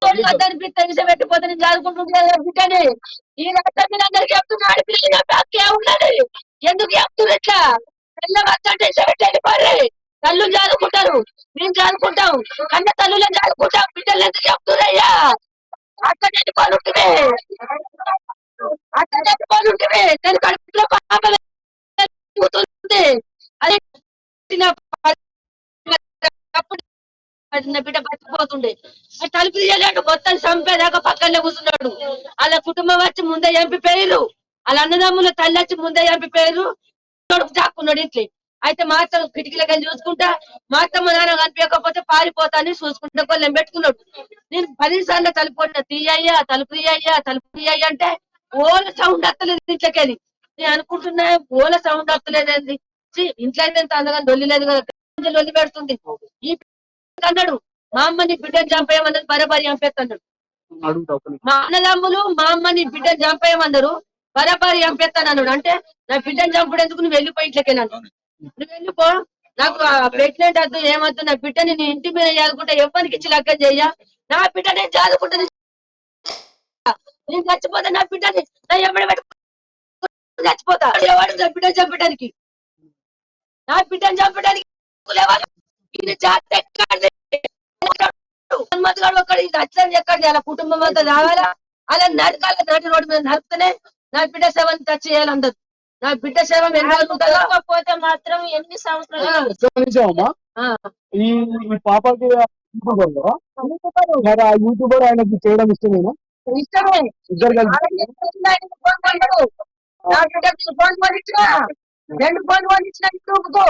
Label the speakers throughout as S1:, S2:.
S1: అనిపిస్తే పెట్టిపోతే నేను చదువుకుంటుంటే బిడ్డని ఈ రాష్ట్రం అందరికి చెప్తున్నాడు పిల్లలు ఉన్నది ఎందుకు చెప్తున్నారు ఇట్లా పిల్ల వచ్చంటే పెట్టండి పర్రే తల్లు చదువుకుంటారు మేము చదువుకుంటాం కన్న తల్లులను చదువుకుంటాం బిడ్డలు ఎందుకు చెప్తున్నాయ్యా అక్కడ పనుంటుంది అక్కడ పనుంటుంది నేను కడుపులో పాప అది బిడ్డ బతికిపోతుండే తలుపు తీయలేడు మొత్తం చంపేదాకా పక్కనే కూర్చున్నాడు వాళ్ళ కుటుంబం వచ్చి ముందే చంపిపోయారు వాళ్ళ అన్నదమ్ముల తల్లి వచ్చి ముందే చంపిపోయారు చాక్కున్నాడు ఇంట్లో అయితే మా అత్త కిటికీలకి చూసుకుంటా మా అత్తమ్మ నాన్న కనిపించకపోతే పారిపోతాని చూసుకుంటా కొల్లం పెట్టుకున్నాడు నేను 10 సార్లు తలుపు తీయ్యా తలుపు తీయ్యా తలుపు తీయ్యా అంటే ఓల సౌండ్ వస్తలేదు ఇంట్లోకెళ్ళి నేను అనుకుంటున్నా ఓల సౌండ్ వస్తలేదండి ఇంట్లో అయితే ఎంత అందగా లొల్లి కదా లొల్లి పెడుతుంది ఈ అన్నాడు మా అమ్మని బిడ్డను చంపేయమన్నారు బరాబరి చంపేస్తున్నాడు మా అన్నదమ్ములు మా అమ్మని బిడ్డను చంపేయమన్నారు బరాబరి చంపేస్తాను అన్నాడు అంటే నా బిడ్డను చంపడేందుకు నువ్వు వెళ్ళిపోయి ఇంట్లోకెళ్ళాను నువ్వు వెళ్ళిపో నాకు ప్రెగ్నెంట్ వద్దు ఏమద్దు నా బిడ్డని నీ ఇంటి మీద చదువుకుంటా ఎవరికి ఇచ్చి లెక్క చెయ్య నా బిడ్డ నేను చదువుకుంటా నేను చచ్చిపోతా నా బిడ్డని నా ఎమ్మడి చచ్చిపోతా ఎవడు నా బిడ్డను చంపడానికి నా బిడ్డను చంపడానికి ఎక్కడ అలా కుటుంబం అంతా రావాలా అలా నరకాల నాటి రోడ్డు మీద నడుపుతూనే నా బిడ్డ సేవని టచ్ చేయాలి అందరు నా బిడ్డ సేవ పోతే మాత్రం ఎన్ని సంవత్సరాలు
S2: ఈ పాపకి యూట్యూబర్ ఆయనకి చేయడం ఇష్టమేనా
S1: ఇష్టమే
S2: ఇద్దరు కలిసి
S1: నా బిడ్డకి ఫోన్ పండించిన 2 ఫోన్ పండించిన యూట్యూబ్కు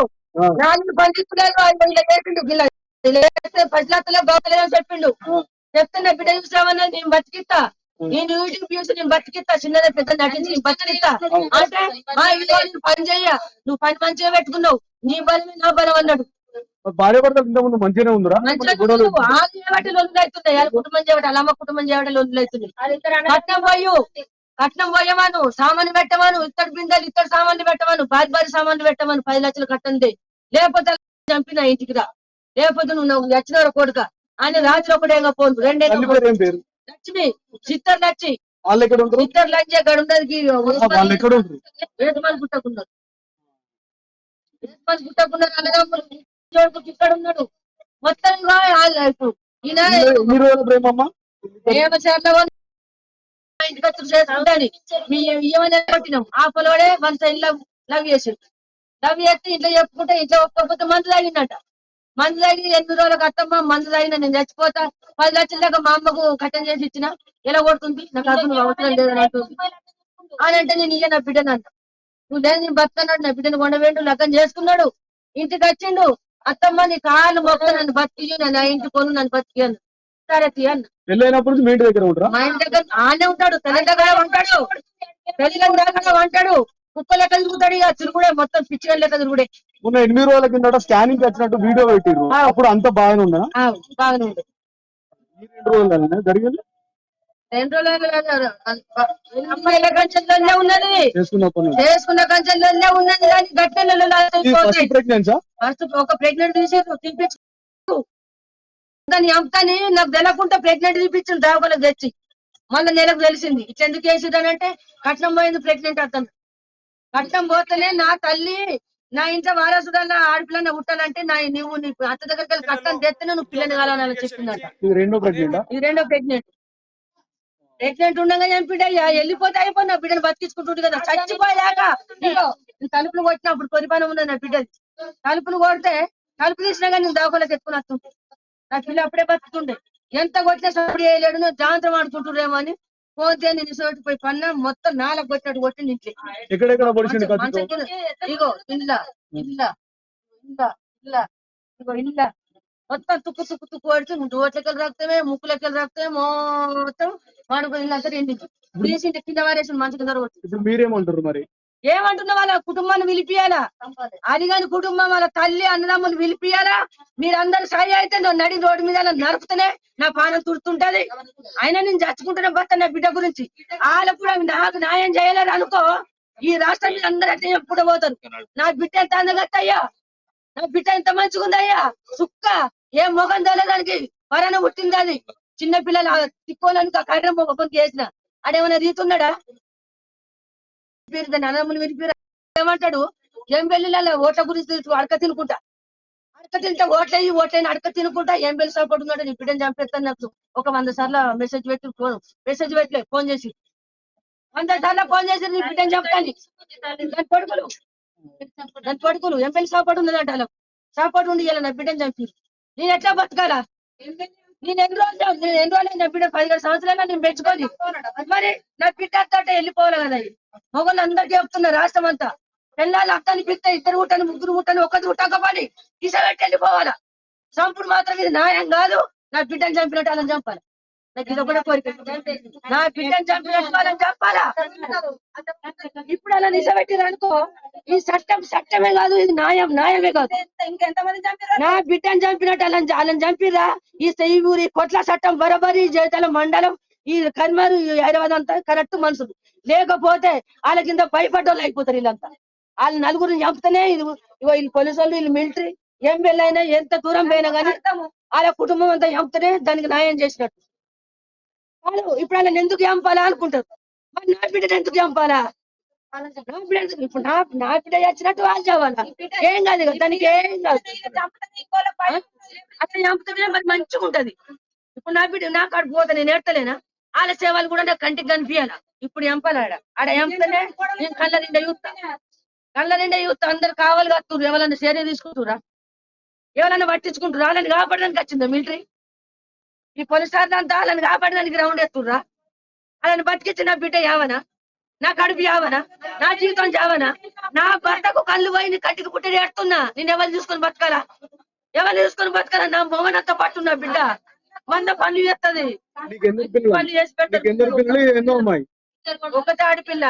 S1: 4 పండిస్తున్నారు పట్లతలో గౌతలేదో చెప్పిండు చెప్తున్నా బిడ్డ చూసావన్నా నేను బతికిస్తా నేను యూట్యూబ్ చూసి నేను బతికిస్తా చిన్నదే పెద్ద నటించి నేను బతికిస్తా అంటే నువ్వు పని చెయ్య నువ్వు పని మంచిగా పెట్టుకున్నావు నీ బలం నా బలం అన్నాడు
S2: భార్య భర్తలు ఇంతకుముందు మంచిగానే ఉందిరా
S1: మంచిగా బట్టి లొల్లులు అవుతున్నాయి వాళ్ళ కుటుంబం చేయబట్టి వాళ్ళ అమ్మ కుటుంబం చేయబట్టి లొల్లులు అవుతున్నాయి కట్నం పోయమాను సామాన్లు పెట్టమాను ఇత్తడి బిందెలు ఇత్తడి సామాన్లు పెట్టమాను భారీ సామాన్లు పెట్టమాను 10 లక్షలు కట్టండి లేకపోతే చంపిన ఇంటికి రా లేకపోతే నువ్వు వచ్చిన కొడుక ఆయన రాజులు ఒకటేగా పోను 2 లక్ష్మి చిత్తర్ లచ్చి చిత్తర్ లచ్చి అక్కడ ఉండదు గుట్టకున్నారు ఇక్కడ ఉన్నాడు మొత్తం ఇప్పుడు ఈయన ఇంటికి కొట్టినాం ఆ పొలవాడే 1 సైడ్ లవ్ చేసాడు లవ్ చేస్తే ఇంట్లో చెప్పుకుంటే ఇంట్లో ఒప్పుకోకపోతే మందు తాగిందట మందు తాగి 8 రోజులకు అత్తమ్మ మందు తాగిన నేను చచ్చిపోతా 10 లక్షల దాకా మా అమ్మకు కట్టం చేసి ఇచ్చిన ఎలా కొడుతుంది నాకు అసలు అవసరం లేదని అంటుంది అని అంటే నేను ఇయ్య నా బిడ్డను అంట నువ్వు లేదు నేను బతుకన్నాడు నా బిడ్డను కొండవేండు లగ్గం చేసుకున్నాడు ఇంటికి వచ్చిండు అత్తమ్మ నీ కాళ్ళు మొత్తం నన్ను బతికి నా ఇంటి కొను నన్ను బతికి అన్న సరే తీయన్న మా ఇంటి దగ్గర ఆనే ఉంటాడు తెలంగాణ ఉంటాడు తెలంగాణ ఉంటాడు కుక్క లెక్క తిరుగుతాడు ఇక తిరుగుడే మొత్తం పిచ్చిగా లెక్క తిరుగుడే
S2: 8 రోజుల కింద స్కానింగ్ వచ్చినట్టు వీడియో పెట్టిరు అప్పుడు అంత బాగానే ఉన్నా
S1: బాగానే ఉంది
S2: 2 రోజులు జరిగింది
S1: 2 రోజులు అమ్మాయిల కంచెల్లోనే ఉన్నది చేసుకున్న కంచెల్లోనే ఉన్నది కానీ గట్టెలలో ఫస్ట్ ఒక ప్రెగ్నెంట్ తీసి తినిపించు దాన్ని అంతాని నాకు తెలకుండా ప్రెగ్నెంట్ తీపించింది దావలకు తెచ్చి మళ్ళీ నెలకు తెలిసింది ఇట్లా ఎందుకు వేసిదానంటే కట్నం పోయింది ప్రెగ్నెంట్ అతను కట్నం పోతేనే నా తల్లి నా ఇంట్లో వారసుడన్నా ఆడపిల్లన్న పుట్టాలంటే నువ్వు నీ అత్త దగ్గరికి వెళ్ళి కట్నం తెస్తేనే నువ్వు పిల్లని కావాలని చెప్పిందంట ఇది రెండో ప్రెగ్నెంట్ ఉండగా చంపిడయ్యా వెళ్ళిపోతే అయిపోయి నా బిడ్డను బతికించుకుంటుంది కదా చచ్చిపోయాక ఇగో తలుపులు కొట్టినా అప్పుడు పరిపాలన ఉన్నది నా బిడ్డది తలుపులు కొడితే తలుపు తీసినా కానీ నేను దావకోలకు ఎత్తుకుని వస్తుంటే నా పిల్ల అప్పుడే బతుకుతుండే ఎంత కొట్టినా సప్పుడు చేయలేడు నువ్వు జాంతరం ఆడుతుంటురేమో అని పోతే నేను సోటి పోయి పన్నా మొత్తం 4 కొట్టినట్టు కొట్టింది ఇంట్లో ఇగో ఇల్ల మొత్తం తుక్కు కొడితే నోట్లకెళ్ళి రాకపోతే ముక్కులకెళ్ళి రాకపోతే మొత్తం వాడుకో ఇల్లంతా రెండింది తీసింటే కింద వారేసి మంచి కింద
S2: మీరేమంటారు మరి
S1: ఏమంటున్నా వాళ్ళ కుటుంబాన్ని పిలిపియాలా అది కాని కుటుంబం వాళ్ళ తల్లి అన్నదమ్ములు పిలిపియాలా మీరందరూ సాయి అయితే నడి రోడ్డు మీద నరుకుతూనే నా పానం తుడుతుంటది అయినా నేను చచ్చుకుంటున్నా భర్త నా బిడ్డ గురించి వాళ్ళు కూడా నాకు న్యాయం చేయలేరు అనుకో ఈ రాష్ట్రం మీద అందరూ అయితే ఎప్పుడు పోతారు నా బిడ్డ ఎంత అందగత్తయ్యా నా బిడ్డ ఎంత మంచిగా ఉందయ్యా సుక్క ఏం మొగం తెలియదానికి వరన పుట్టింది అది చిన్న పిల్లలు తిక్కోలని కర్ర ఒకరికి వేసిన ఆడేమన్నా రీతున్నాడా అన్నములు వినిపిర ఏమంటాడు ఏం పెళ్లిళ్ళ ఓట్ల గురించి అడక తినుకుంటా అడక తింటే ఓట్లైన అడక తినుకుంటా ఏం పెళ్లి సపోర్ట్ ఉన్నాడు నీ బిడ్డని చంపేస్తాను నాకు ఒక 100 సార్లు మెసేజ్ పెట్టలే ఫోన్ చేసి 100 సార్లు ఫోన్ చేసి నీ బిడ్డని చంపుతాను దాని కొడుకులు ఏం పెళ్లి సపోర్ట్ ఉన్నదంట వాళ్ళకు సపోర్ట్ ఉండి ఇలా నా బిడ్డని చంపి నేను ఎట్లా బతకాలా నేను ఎన్ని రోజులు నా బిడ్డ 17 సంవత్సరాలు నేను పెంచుకొని మరి నా బిడ్డ తోట వెళ్ళిపోవాలి కదా మొగలు అందరికీ చెప్తున్నా రాష్ట్రం అంతా పిల్లలు అత్తని పిత్త 2 ముట్టని 3 ముట్టని 1 ముట్టకపోని ఇసబెట్టి వెళ్ళిపోవాలా చంపుడు మాత్రం ఇది న్యాయం కాదు నా బిడ్డని చంపినట్టు వాళ్ళని చంపాలి నాకు ఇది ఒకటే కోరిక నా బిడ్డని చంపినట్టు వాళ్ళని చంపాలా ఇప్పుడు అలా నిజబెట్టిరు అనుకో ఈ చట్టమే కాదు ఇది న్యాయమే కాదు ఇంకెంతమంది నా బిడ్డని చంపినట్టు వాళ్ళని చంపిరా ఈ ఊరి కొట్ల చట్టం బరబరి జైతల మండలం ఈ కర్మారు హైదరాబాద్ అంతా కరెక్ట్ మనుషులు లేకపోతే వాళ్ళ కింద భయపడ్డోళ్ళు అయిపోతారు వీళ్ళంతా వాళ్ళు నలుగురిని చంపుతూనే వీళ్ళు పోలీసు వాళ్ళు వీళ్ళు మిలిటరీ ఏం వెళ్ళైనా ఎంత దూరం పోయినా కానీ వాళ్ళ కుటుంబం అంతా చంపుతూనే దానికి న్యాయం చేసినట్టు వాళ్ళు ఇప్పుడు వాళ్ళని ఎందుకు చంపాలా అనుకుంటారు మరి నా బిడ్డను ఎందుకు చంపాలా నా బిడ్డ ఇప్పుడు నా బిడ్డ వచ్చినట్టు వాళ్ళు చావాలా ఏం కాదు కదా దానికి ఏం కాదు అట్లా చంపుతుంటే మరి మంచిగా ఉంటది ఇప్పుడు నా బిడ్డ నా కాడు పోతా నేను ఏడతలేనా వాళ్ళ సేవలు కూడా నాకు కంటికి కనిపించాల ఇప్పుడు చంపాలి ఆడ చంపుతనే నేను కళ్ళ నిండా చూస్తా అందరు కావాలి కత్తురు ఎవరన్నా చర్య తీసుకుంటురా ఎవరన్నా పట్టించుకుంటారు వాళ్ళని కాపాడడానికి వచ్చిందా మిలిటరీ ఈ పోలీసు అంతా వాళ్ళని కాపాడడానికి గ్రౌండ్ ఎత్తుర్రా వాళ్ళని బతికించి నా బిడ్డ యావనా నా కడుపు యావనా నా జీవితం చావనా నా భర్తకు కళ్ళు పోయి కంటికి పుట్టి ఏడుతున్నా నేను ఎవరు చూసుకొని బతకాలా నా మొగనంతా పట్టున్నా బిడ్డ 100 పనులు చేస్తుంది పనులు చేసి పెట్ట ఒకటి ఆడపిల్ల